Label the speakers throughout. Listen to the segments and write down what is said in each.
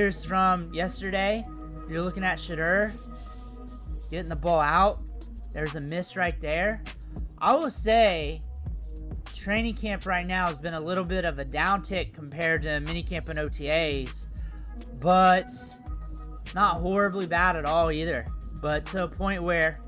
Speaker 1: Here's from yesterday. You're looking at Shadur getting the ball out. There's a miss right there. I will say training camp right now has been a little bit of a downtick compared to minicamp and OTAs, but not horribly bad at all either. But to a point where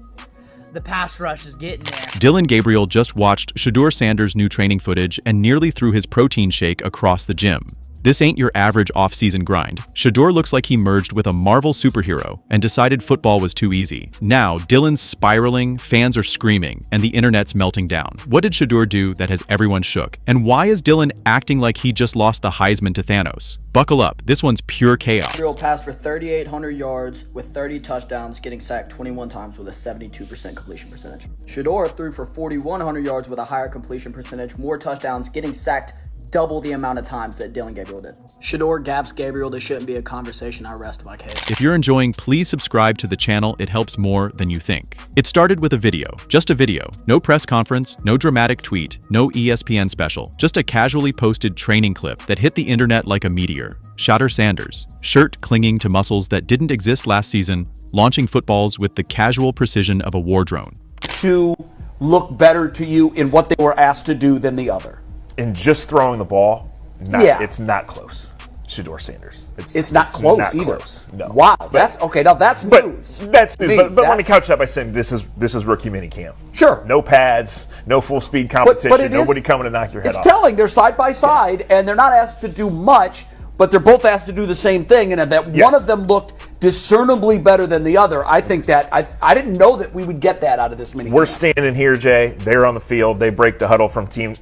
Speaker 1: the pass rush is getting there.
Speaker 2: Dillon Gabriel just watched Shedeur Sanders' new training footage and nearly threw his protein shake across the gym. This ain't your average off-season grind. Shadur looks like he merged with a Marvel superhero and decided football was too easy. Now, Dillon's spiraling, fans are screaming, and the internet's melting down. What did Shadur do that has everyone shook? And why is Dillon acting like he just lost the Heisman to Thanos? Buckle up, this one's pure chaos.
Speaker 3: Gabriel passed for 3,800 yards with 30 touchdowns, getting sacked 21 times with a 72% completion percentage. Shadur threw for 4,100 yards with a higher completion percentage, more touchdowns, getting sacked double the amount of times that Dillon Gabriel did. Shedeur Gabriel, this shouldn't be a conversation. I rest my case.
Speaker 2: If you're enjoying, please subscribe to the channel. It helps more than you think. It started with a video, just a video. No press conference, no dramatic tweet, no ESPN special. Just a casually posted training clip that hit the internet like a meteor. Shedeur Sanders, shirt clinging to muscles that didn't exist last season, launching footballs with the casual precision of a war drone.
Speaker 4: To look better to you in what they were asked to do than the other.
Speaker 5: And just throwing the ball, it's not close. Shedeur Sanders.
Speaker 4: It's not close either.
Speaker 5: Close. No.
Speaker 4: Wow, that's okay. Now that's news.
Speaker 5: That's news. But let me couch that by saying this is rookie minicamp.
Speaker 4: Sure.
Speaker 5: No pads, no full speed competition. Nobody coming to knock your head off.
Speaker 4: It's telling. They're side by side, and they're not asked to do much, but they're both asked to do the same thing. And that one of them looked discernibly better than the other. I think that I didn't know that we would get that out of this minicamp.
Speaker 5: We're standing here, Jay. They're on the field. They break the huddle from team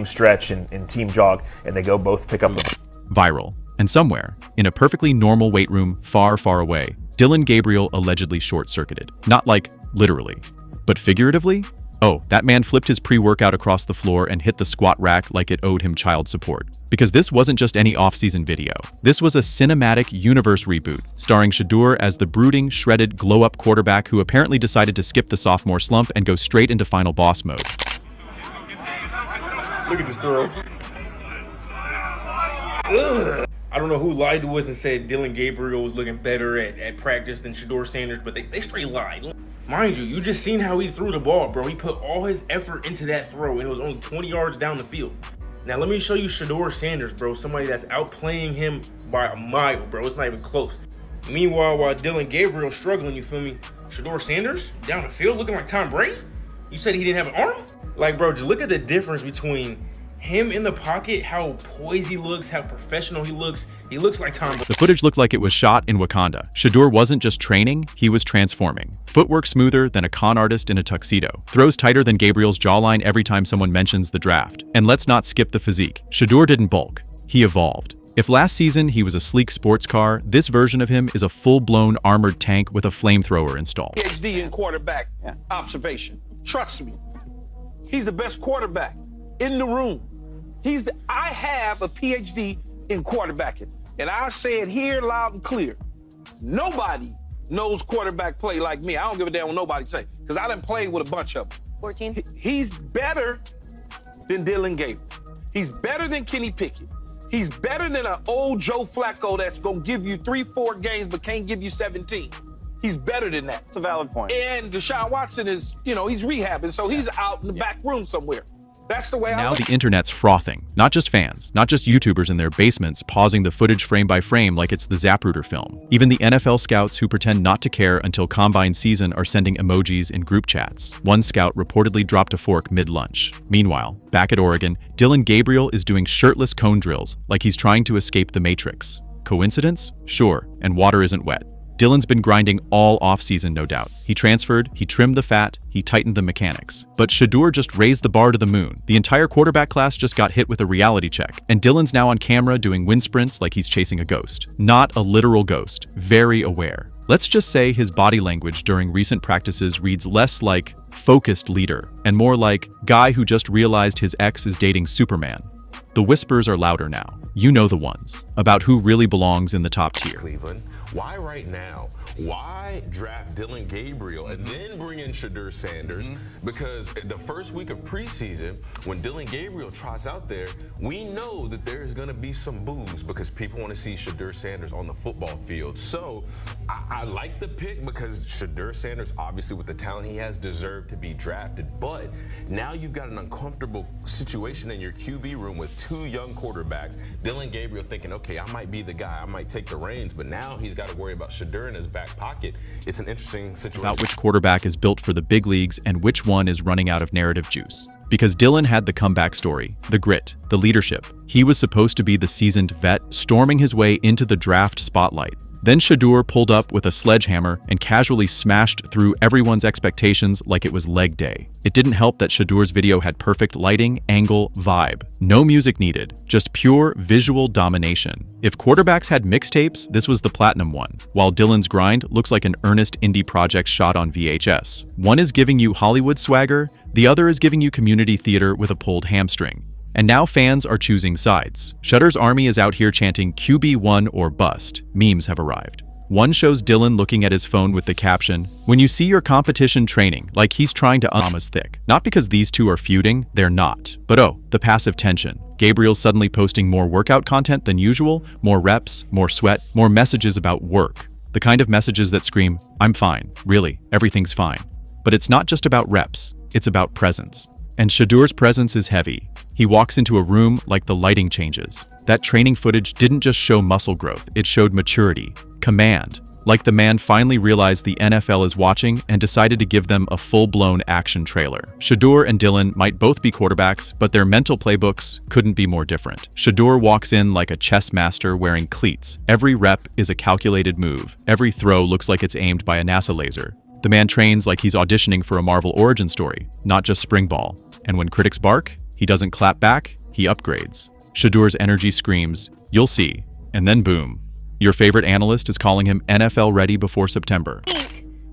Speaker 5: stretch and team jog, and they go both pick up the
Speaker 2: viral. And somewhere, in a perfectly normal weight room far, far away, Dillon Gabriel allegedly short-circuited. Not like literally, but figuratively? Oh, that man flipped his pre-workout across the floor and hit the squat rack like it owed him child support. Because this wasn't just any off-season video. This was a cinematic universe reboot, starring Shadur as the brooding, shredded, glow-up quarterback who apparently decided to skip the sophomore slump and go straight into final boss mode.
Speaker 6: Look at this throw. Ugh. I don't know who lied to us and said Dillon Gabriel was looking better at practice than Shedeur Sanders, but they straight lied. Mind you just seen how he threw the ball, bro. He put all his effort into that throw, and it was only 20 yards down the field. Now, let me show you Shedeur Sanders, bro, somebody that's outplaying him by a mile, bro. It's not even close. Meanwhile, while Dillon Gabriel struggling, you feel me? Shedeur Sanders down the field looking like Tom Brady? You said he didn't have an arm? Like, bro, just look at the difference between him in the pocket, how poised he looks, how professional he looks. He looks like Tom Brady.
Speaker 2: The footage looked like it was shot in Wakanda. Shadur wasn't just training, he was transforming. Footwork smoother than a con artist in a tuxedo. Throws tighter than Gabriel's jawline every time someone mentions the draft. And let's not skip the physique. Shadur didn't bulk, he evolved. If last season he was a sleek sports car, this version of him is a full-blown armored tank with a flamethrower installed.
Speaker 7: PhD in quarterback observation. Trust me, he's the best quarterback in the room. I have a PhD in quarterbacking, and I say it here loud and clear. Nobody knows quarterback play like me. I don't give a damn what nobody say, because I done played with a bunch of them.
Speaker 8: 14.
Speaker 7: He's better than Dillon Gabriel. He's better than Kenny Pickett. He's better than an old Joe Flacco that's gonna give you 3-4 games but can't give you 17. He's better than that.
Speaker 8: It's a valid point.
Speaker 7: And Deshaun Watson is, he's rehabbing, so he's out in the back room somewhere. That's the way
Speaker 2: Now the internet's frothing. Not just fans, not just YouTubers in their basements pausing the footage frame by frame like it's the Zapruder film. Even the NFL scouts who pretend not to care until combine season are sending emojis in group chats. One scout reportedly dropped a fork mid-lunch. Meanwhile, back at Oregon, Dillon Gabriel is doing shirtless cone drills like he's trying to escape the Matrix. Coincidence? Sure, and water isn't wet. Dillon's been grinding all offseason, no doubt. He transferred, he trimmed the fat, he tightened the mechanics. But Shadur just raised the bar to the moon. The entire quarterback class just got hit with a reality check, and Dillon's now on camera doing wind sprints like he's chasing a ghost. Not a literal ghost, very aware. Let's just say his body language during recent practices reads less like focused leader, and more like guy who just realized his ex is dating Superman. The whispers are louder now. You know the ones, about who really belongs in the top tier.
Speaker 8: Cleveland. Why right now? Why draft Dillon Gabriel and then bring in Shedeur Sanders? Because the first week of preseason, when Dillon Gabriel trots out there, we know that there's going to be some boos because people want to see Shedeur Sanders on the football field. So I like the pick because Shedeur Sanders, obviously with the talent he has, deserved to be drafted. But now you've got an uncomfortable situation in your QB room with two young quarterbacks. Dillon Gabriel thinking, okay, I might be the guy, I might take the reins, but now he's got to worry about Shadur in his back pocket. It's an interesting situation.
Speaker 2: About which quarterback is built for the big leagues and which one is running out of narrative juice. Because Dillon had the comeback story, the grit, the leadership. He was supposed to be the seasoned vet, storming his way into the draft spotlight. Then Shadur pulled up with a sledgehammer and casually smashed through everyone's expectations like it was leg day. It didn't help that Shadur's video had perfect lighting, angle, vibe. No music needed, just pure visual domination. If quarterbacks had mixtapes, this was the platinum one, while Dillon's grind looks like an earnest indie project shot on VHS. One is giving you Hollywood swagger, the other is giving you community theater with a pulled hamstring. And now fans are choosing sides. Shedur's army is out here chanting QB1 or bust. Memes have arrived. One shows Dillon looking at his phone with the caption, "When you see your competition training, like he's trying to Mama's thick." Not because these two are feuding, they're not. But oh, the passive tension. Gabriel's suddenly posting more workout content than usual, more reps, more sweat, more messages about work. The kind of messages that scream, "I'm fine, really, everything's fine." But it's not just about reps, it's about presence. And Shedur's presence is heavy. He walks into a room like the lighting changes. That training footage didn't just show muscle growth, it showed maturity, command. Like the man finally realized the NFL is watching and decided to give them a full-blown action trailer. Shadur and Dillon might both be quarterbacks, but their mental playbooks couldn't be more different. Shadur walks in like a chess master wearing cleats. Every rep is a calculated move. Every throw looks like it's aimed by a NASA laser. The man trains like he's auditioning for a Marvel origin story, not just spring ball. And when critics bark, he doesn't clap back, he upgrades. Shedur's energy screams, "You'll see," and then boom. Your favorite analyst is calling him NFL ready before September.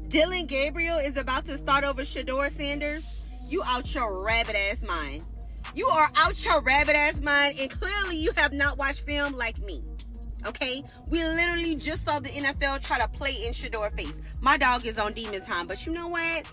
Speaker 9: Dillon Gabriel is about to start over Shedeur Sanders. You out your rabbit ass mind. You are out your rabbit ass mind, and clearly you have not watched film like me. Okay, we literally just saw the NFL try to play in Shedeur face. My dog is on demon time, but you know what?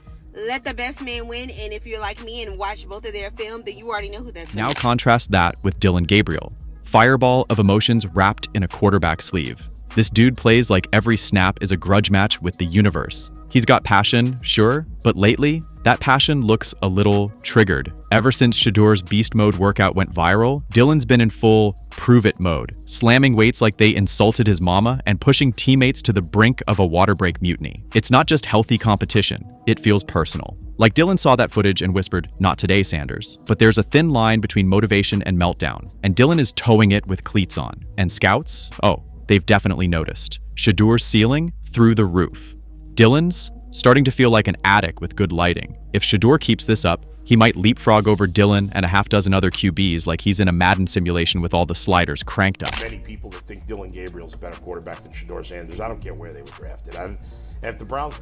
Speaker 9: Let the best man win, and if you're like me and watch both of their film, then you already know who that's.
Speaker 2: Now contrast that with Dillon Gabriel. Fireball of emotions wrapped in a quarterback sleeve. This dude plays like every snap is a grudge match with the universe. He's got passion, sure, but lately, that passion looks a little triggered. Ever since Shedur's beast mode workout went viral, Dillon's been in full prove it mode, slamming weights like they insulted his mama and pushing teammates to the brink of a water break mutiny. It's not just healthy competition, it feels personal. Like Dillon saw that footage and whispered, "Not today, Sanders." But there's a thin line between motivation and meltdown, and Dillon is towing it with cleats on. And scouts? Oh, they've definitely noticed. Shedur's ceiling through the roof. Dillon's starting to feel like an attic with good lighting. If Shadur keeps this up, he might leapfrog over Dillon and a half dozen other QBs like he's in a Madden simulation with all the sliders cranked up.
Speaker 10: Many people that think Dillon Gabriel's a better quarterback than Shedeur Sanders. I don't care where they were drafted. And if the Browns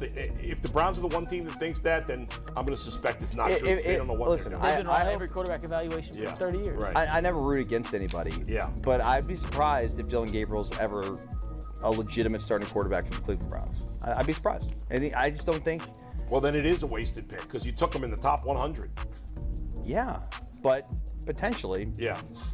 Speaker 10: are the one team that thinks that, then I'm going to suspect it's not true. They don't know what
Speaker 11: listen,
Speaker 10: they're
Speaker 11: I've
Speaker 10: doing.
Speaker 11: been on every quarterback evaluation for 30 years.
Speaker 10: Right.
Speaker 11: I never root against anybody.
Speaker 10: Yeah.
Speaker 11: But I'd be surprised if Dillon Gabriel's ever a legitimate starting quarterback for the Cleveland Browns. I'd be surprised. I just don't think.
Speaker 10: Well, then it is a wasted pick because you took him in the top 100.
Speaker 11: Yeah, but potentially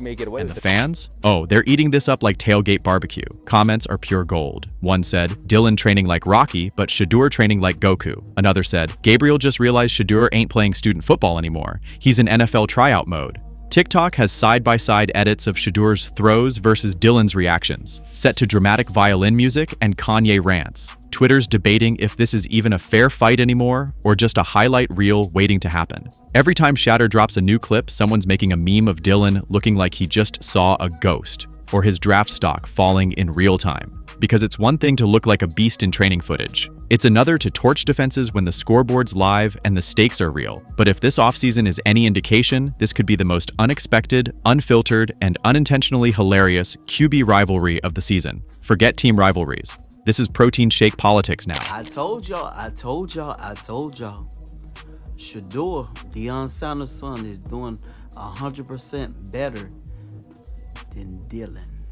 Speaker 11: may get away
Speaker 2: And
Speaker 11: with
Speaker 2: the fans? Oh, they're eating this up like tailgate barbecue. Comments are pure gold. One said, "Dillon training like Rocky, but Shadur training like Goku." Another said, "Gabriel just realized Shadur ain't playing student football anymore. He's in NFL tryout mode." TikTok has side-by-side edits of Shedur's throws versus Dillon's reactions, set to dramatic violin music and Kanye rants. Twitter's debating if this is even a fair fight anymore or just a highlight reel waiting to happen. Every time Shadur drops a new clip, someone's making a meme of Dillon looking like he just saw a ghost, or his draft stock falling in real time. Because it's one thing to look like a beast in training footage. It's another to torch defenses when the scoreboard's live and the stakes are real. But if this offseason is any indication, this could be the most unexpected, unfiltered, and unintentionally hilarious QB rivalry of the season. Forget team rivalries. This is protein shake politics now.
Speaker 12: I told y'all. Shedeur, Dillon Sanders' son, is doing 100% better Then Dillon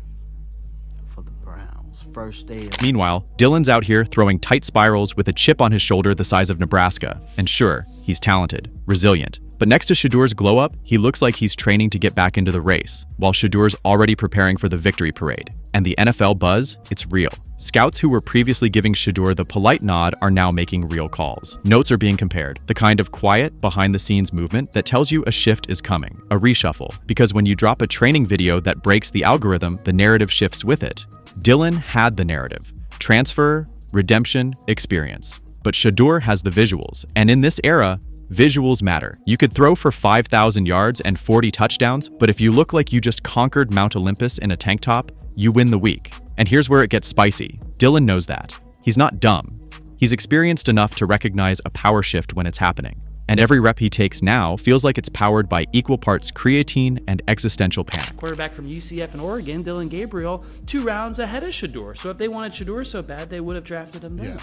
Speaker 12: for the Browns. First day of
Speaker 2: Meanwhile, Dillon's out here throwing tight spirals with a chip on his shoulder the size of Nebraska. And sure, he's talented, resilient. But next to Shedur's glow-up, he looks like he's training to get back into the race, while Shedur's already preparing for the victory parade. And the NFL buzz, it's real. Scouts who were previously giving Shedeur the polite nod are now making real calls. Notes are being compared, the kind of quiet, behind-the-scenes movement that tells you a shift is coming, a reshuffle. Because when you drop a training video that breaks the algorithm, the narrative shifts with it. Dillon had the narrative. Transfer, redemption, experience. But Shedeur has the visuals, and in this era, visuals matter. You could throw for 5,000 yards and 40 touchdowns, but if you look like you just conquered Mount Olympus in a tank top, you win the week. And here's where it gets spicy. Dillon knows that. He's not dumb. He's experienced enough to recognize a power shift when it's happening. And every rep he takes now feels like it's powered by equal parts creatine and existential panic.
Speaker 13: Quarterback from UCF in Oregon, Dillon Gabriel, 2 rounds ahead of Shadur. So if they wanted Shadur so bad, they would have drafted him then.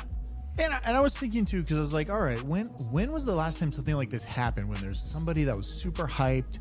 Speaker 14: Yeah. And I was thinking too, because I was like, all right, when was the last time something like this happened, when there's somebody that was super hyped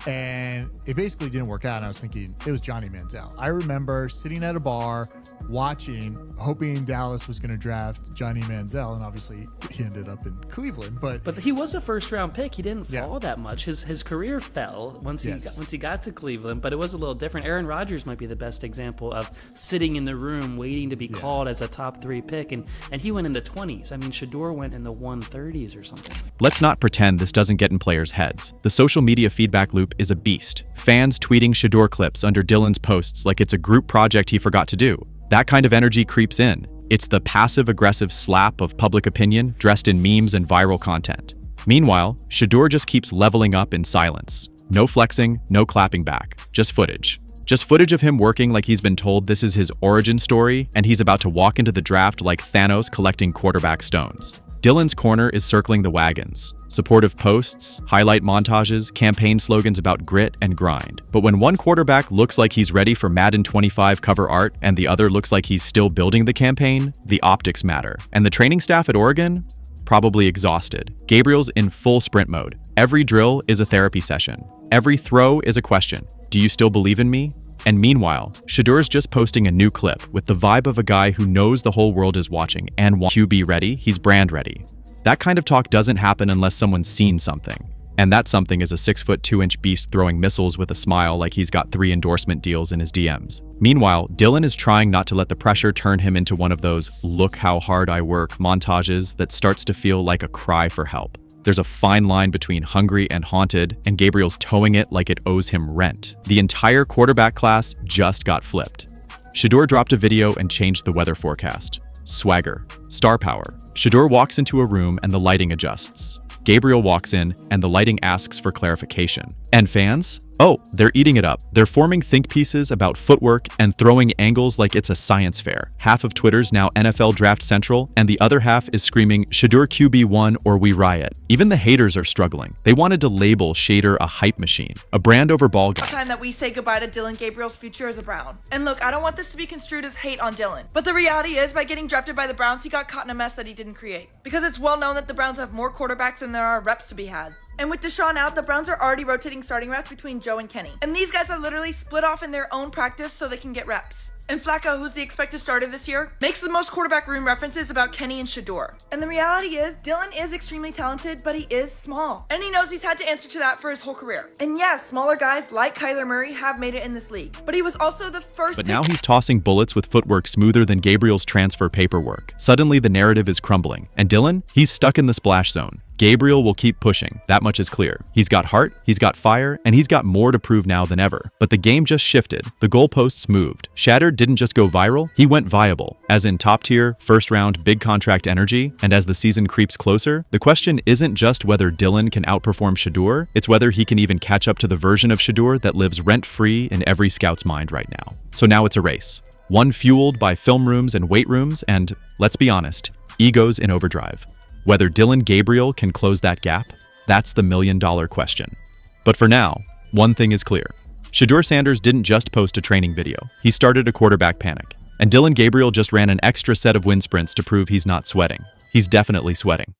Speaker 14: and it basically didn't work out? And I was thinking it was Johnny Manziel. I remember sitting at a bar watching, hoping Dallas was going to draft Johnny Manziel, and obviously he ended up in Cleveland. But
Speaker 13: he was a first-round pick. He didn't fall that much. His career fell once he got to Cleveland, but it was a little different. Aaron Rodgers might be the best example of sitting in the room waiting to be called as a top 3 pick, and he went in the 20s. I mean, Shadur went in the 130s or something.
Speaker 2: Let's not pretend this doesn't get in players' heads. The social media feedback loop is a beast. Fans tweeting Shadur clips under Dillon's posts like it's a group project he forgot to do. That kind of energy creeps in. It's the passive-aggressive slap of public opinion dressed in memes and viral content. Meanwhile, Shadur just keeps leveling up in silence. No flexing, no clapping back, just footage. Just footage of him working like he's been told this is his origin story and he's about to walk into the draft like Thanos collecting quarterback stones. Dillon's corner is circling the wagons. Supportive posts, highlight montages, campaign slogans about grit and grind. But when one quarterback looks like he's ready for Madden 25 cover art and the other looks like he's still building the campaign, the optics matter. And the training staff at Oregon? Probably exhausted. Gabriel's in full sprint mode. Every drill is a therapy session. Every throw is a question. Do you still believe in me? And meanwhile, Shedur's just posting a new clip with the vibe of a guy who knows the whole world is watching and wants QB ready, he's brand ready. That kind of talk doesn't happen unless someone's seen something. And that something is a 6'2" beast throwing missiles with a smile like he's got 3 endorsement deals in his DMs. Meanwhile, Dillon is trying not to let the pressure turn him into one of those "look how hard I work" montages that starts to feel like a cry for help. There's a fine line between hungry and haunted, and Gabriel's towing it like it owes him rent. The entire quarterback class just got flipped. Shadur dropped a video and changed the weather forecast. Swagger. Star power. Shadur walks into a room and the lighting adjusts. Gabriel walks in and the lighting asks for clarification. And fans? Oh, they're eating it up. They're forming think pieces about footwork and throwing angles like it's a science fair. Half of Twitter's now NFL Draft Central, and the other half is screaming Shedeur QB1 or we riot. Even the haters are struggling. They wanted to label Shedeur a hype machine, a brand over ball guy.
Speaker 15: Time that we say goodbye to Dillon Gabriel's future as a Brown. And look, I don't want this to be construed as hate on Dillon, but the reality is, by getting drafted by the Browns, he got caught in a mess that he didn't create. Because it's well known that the Browns have more quarterbacks than there are reps to be had. And with Deshaun out, the Browns are already rotating starting reps between Joe and Kenny. And these guys are literally split off in their own practice so they can get reps. And Flacco, who's the expected starter this year, makes the most quarterback room references about Kenny and Shadur. And the reality is, Dillon is extremely talented, but he is small. And he knows he's had to answer to that for his whole career. And yes, smaller guys like Kyler Murray have made it in this league. But he was also the first
Speaker 2: But now he's tossing bullets with footwork smoother than Gabriel's transfer paperwork. Suddenly the narrative is crumbling. And Dillon? He's stuck in the splash zone. Gabriel will keep pushing, that much is clear. He's got heart, he's got fire, and he's got more to prove now than ever. But the game just shifted. The goalposts moved. Shadur didn't just go viral, he went viable. As in top tier, first round, big contract energy, and as the season creeps closer, the question isn't just whether Dillon can outperform Shadur, it's whether he can even catch up to the version of Shadur that lives rent-free in every scout's mind right now. So now it's a race. One fueled by film rooms and weight rooms and, let's be honest, egos in overdrive. Whether Dillon Gabriel can close that gap, that's the million-dollar question. But for now, one thing is clear. Shedeur Sanders didn't just post a training video. He started a quarterback panic. And Dillon Gabriel just ran an extra set of wind sprints to prove he's not sweating. He's definitely sweating.